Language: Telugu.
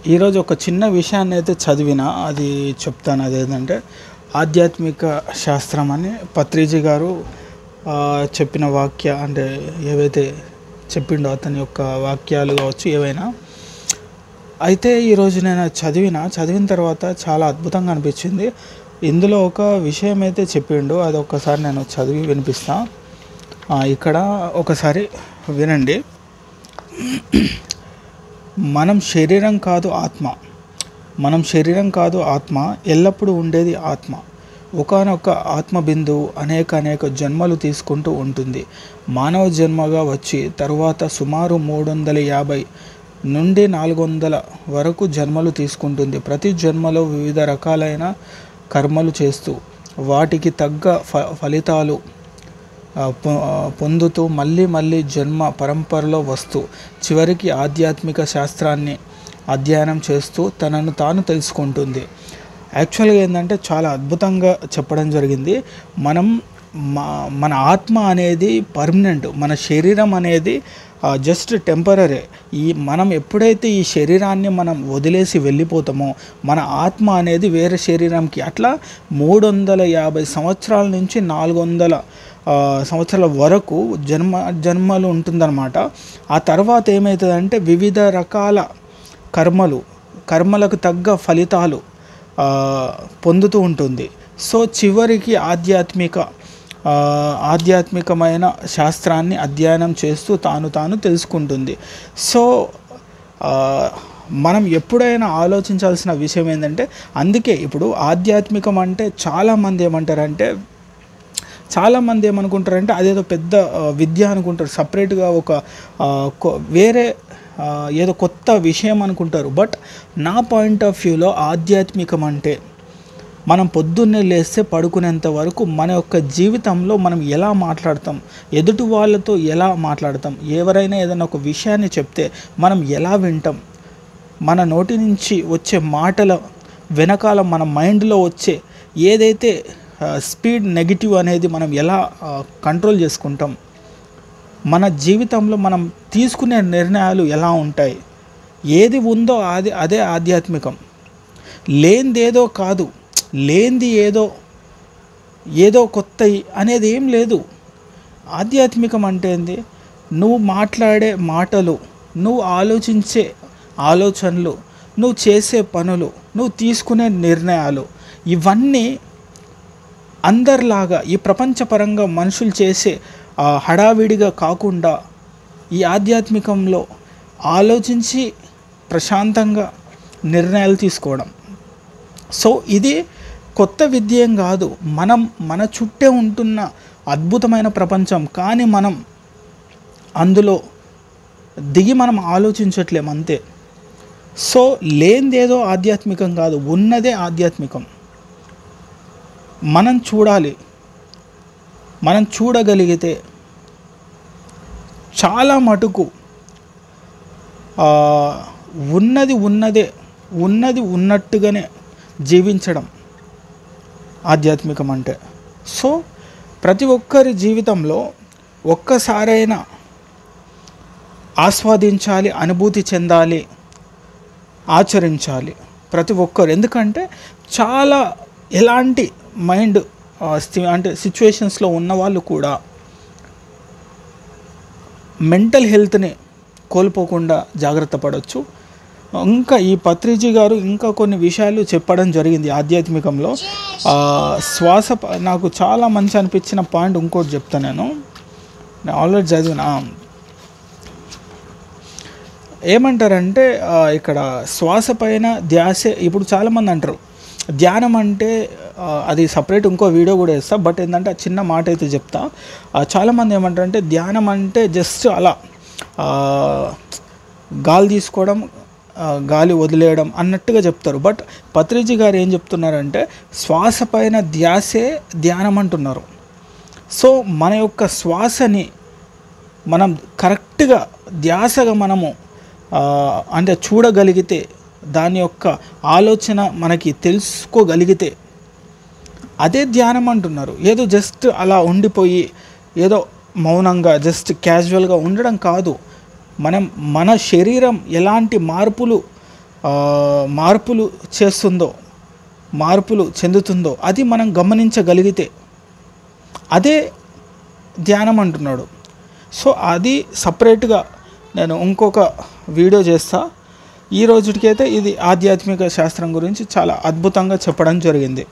ఈరోజు ఒక చిన్న విషయాన్ని అయితే చదివిన అది చెప్తాను. అదేంటంటే ఆధ్యాత్మిక శాస్త్రం అని పత్రిజీ గారు చెప్పిన వాక్య అంటే ఏవైతే చెప్పిండో అతని యొక్క వాక్యాలు కావచ్చు ఏవైనా అయితే ఈరోజు నేను చదివిన తర్వాత చాలా అద్భుతంగా అనిపించింది. ఇందులో ఒక విషయం అయితే చెప్పిండు, అది ఒక్కసారి నేను చదివి వినిపిస్తా. ఇక్కడ ఒకసారి వినండి. మనం శరీరం కాదు ఆత్మ, ఎల్లప్పుడూ ఉండేది ఆత్మ. ఒకానొక ఆత్మ బిందువు అనేక జన్మలు తీసుకుంటూ ఉంటుంది. మానవ జన్మగా వచ్చి తరువాత సుమారు 350 నుండి 400 వరకు జన్మలు తీసుకుంటుంది. ప్రతి జన్మలో వివిధ రకాలైన కర్మలు చేస్తూ వాటికి తగ్గ ఫలితాలు పొందుతూ మళ్ళీ జన్మ పరంపరలో వస్తూ చివరికి ఆధ్యాత్మిక శాస్త్రాన్ని అధ్యయనం చేస్తూ తనను తాను తెలుసుకుంటుంది. యాక్చువల్గా ఏంటంటే చాలా అద్భుతంగా చెప్పడం జరిగింది. మన ఆత్మ అనేది పర్మనెంట్, మన శరీరం అనేది జస్ట్ టెంపరరీ. మనం ఎప్పుడైతే ఈ శరీరాన్ని మనం వదిలేసి వెళ్ళిపోతామో మన ఆత్మ అనేది వేరే శరీరంకి అట్లా 350 సంవత్సరాల నుంచి 400 సంవత్సరాల వరకు జన్మలు ఉంటుందన్నమాట. ఆ తర్వాత ఏమవుతుందంటే వివిధ రకాల కర్మలకు తగ్గ ఫలితాలు పొందుతూ ఉంటుంది. సో చివరికి ఆధ్యాత్మికమైన శాస్త్రాన్ని అధ్యయనం చేస్తూ తాను తెలుసుకుంటుంది. సో మనం ఎప్పుడైనా ఆలోచించాల్సిన విషయం ఏంటంటే, అందుకే ఇప్పుడు ఆధ్యాత్మికం అంటే చాలామంది ఏమనుకుంటారంటే అదేదో పెద్ద విద్య అనుకుంటారు, సపరేట్గా ఒక వేరే ఏదో కొత్త విషయం అనుకుంటారు. బట్ నా పాయింట్ ఆఫ్ వ్యూలో ఆధ్యాత్మికం అంటే మనం పొద్దున్నే లేస్తే పడుకునేంత వరకు మన యొక్క జీవితంలో మనం ఎలా మాట్లాడతాం, ఎదుటి వాళ్ళతో ఎలా మాట్లాడతాం, ఎవరైనా ఏదైనా ఒక విషయాన్ని చెప్తే మనం ఎలా వింటాం, మన నోటి నుంచి వచ్చే మాటల వెనకాల మన మైండ్లో వచ్చే ఏదైతే స్పీడ్ నెగిటివ్ అనేది మనం ఎలా కంట్రోల్ చేసుకుంటాం, మన జీవితంలో మనం తీసుకునే నిర్ణయాలు ఎలా ఉంటాయి, ఏది ఉందో అదే ఆధ్యాత్మికం. లేనిదేదో కాదు, లేనిది ఏదో కొత్త అనేది ఏం లేదు. ఆధ్యాత్మికం అంటే ఏంది? నువ్వు మాట్లాడే మాటలు, నువ్వు ఆలోచించే ఆలోచనలు, నువ్వు చేసే పనులు, నువ్వు తీసుకునే నిర్ణయాలు, ఇవన్నీ అందరిలాగా ఈ ప్రపంచపరంగా మనుషులు చేసే హడావిడిగా కాకుండా ఈ ఆధ్యాత్మికంలో ఆలోచించి ప్రశాంతంగా నిర్ణయాలు తీసుకోవడం. సో ఇది కొత్త విద్య ఏం కాదు, మన చుట్టే ఉంటున్న అద్భుతమైన ప్రపంచం. కానీ మనం అందులో దిగి మనం ఆలోచించట్లేం అంతే. సో లేనిదేదో ఆధ్యాత్మికం కాదు, ఉన్నదే ఆధ్యాత్మికం. మనం చూడగలిగితే చాలా మటుకు ఉన్నది ఉన్నట్టుగానే జీవించడం ఆధ్యాత్మికం అంటే. సో ప్రతి ఒక్కరి జీవితంలో ఒక్కసారైనా ఆస్వాదించాలి, అనుభూతి చెందాలి, ఆచరించాలి ప్రతి ఒక్కరు. ఎందుకంటే చాలా ఎలాంటి మైండ్ అంటే సిచ్యువేషన్స్లో ఉన్నవాళ్ళు కూడా మెంటల్ హెల్త్ని కోల్పోకుండా జాగ్రత్త పడవచ్చు. ఇంకా ఈ పత్రిజీ గారు ఇంకా కొన్ని విషయాలు చెప్పడం జరిగింది ఆధ్యాత్మికంలో. నాకు చాలా మంచి అనిపించిన పాయింట్ ఇంకోటి చెప్తాను. నేను ఆల్రెడీ చదివిన ఏమంటారంటే ఇక్కడ శ్వాస పైన ధ్యాసే. ఇప్పుడు చాలామంది అంటారు ధ్యానం అంటే అది సపరేట్ ఇంకో వీడియో కూడా వేస్తా. బట్ ఏంటంటే చిన్న మాట అయితే చెప్తా. చాలామంది ఏమంటారంటే ధ్యానం అంటే జస్ట్ అలా గాలి తీసుకోవడం, గాలి వదిలేయడం అన్నట్టుగా చెప్తారు. బట్ పత్రిజీ గారు ఏం చెప్తున్నారంటే శ్వాస పైన ధ్యాసే ధ్యానం అంటున్నారు. సో మన యొక్క శ్వాసని మనం కరెక్ట్గా ధ్యాసగా మనము అంటే చూడగలిగితే, దాని యొక్క ఆలోచన మనకి తెలుసుకోగలిగితే అదే ధ్యానం అంటున్నారు. ఏదో జస్ట్ అలా ఉండిపోయి ఏదో మౌనంగా జస్ట్ క్యాజువల్గా ఉండడం కాదు. మన శరీరం ఎలాంటి మార్పులు మార్పులు చేస్తుందో, మార్పులు చెందుతుందో అది మనం గమనించగలిగితే అదే ధ్యానం అంటున్నాడు. సో అది సపరేట్గా నేను ఇంకొక వీడియో చేస్తా. ఈ రోజుకైతే ఇది ఆధ్యాత్మిక శాస్త్రం గురించి చాలా అద్భుతంగా చెప్పడం జరిగింది.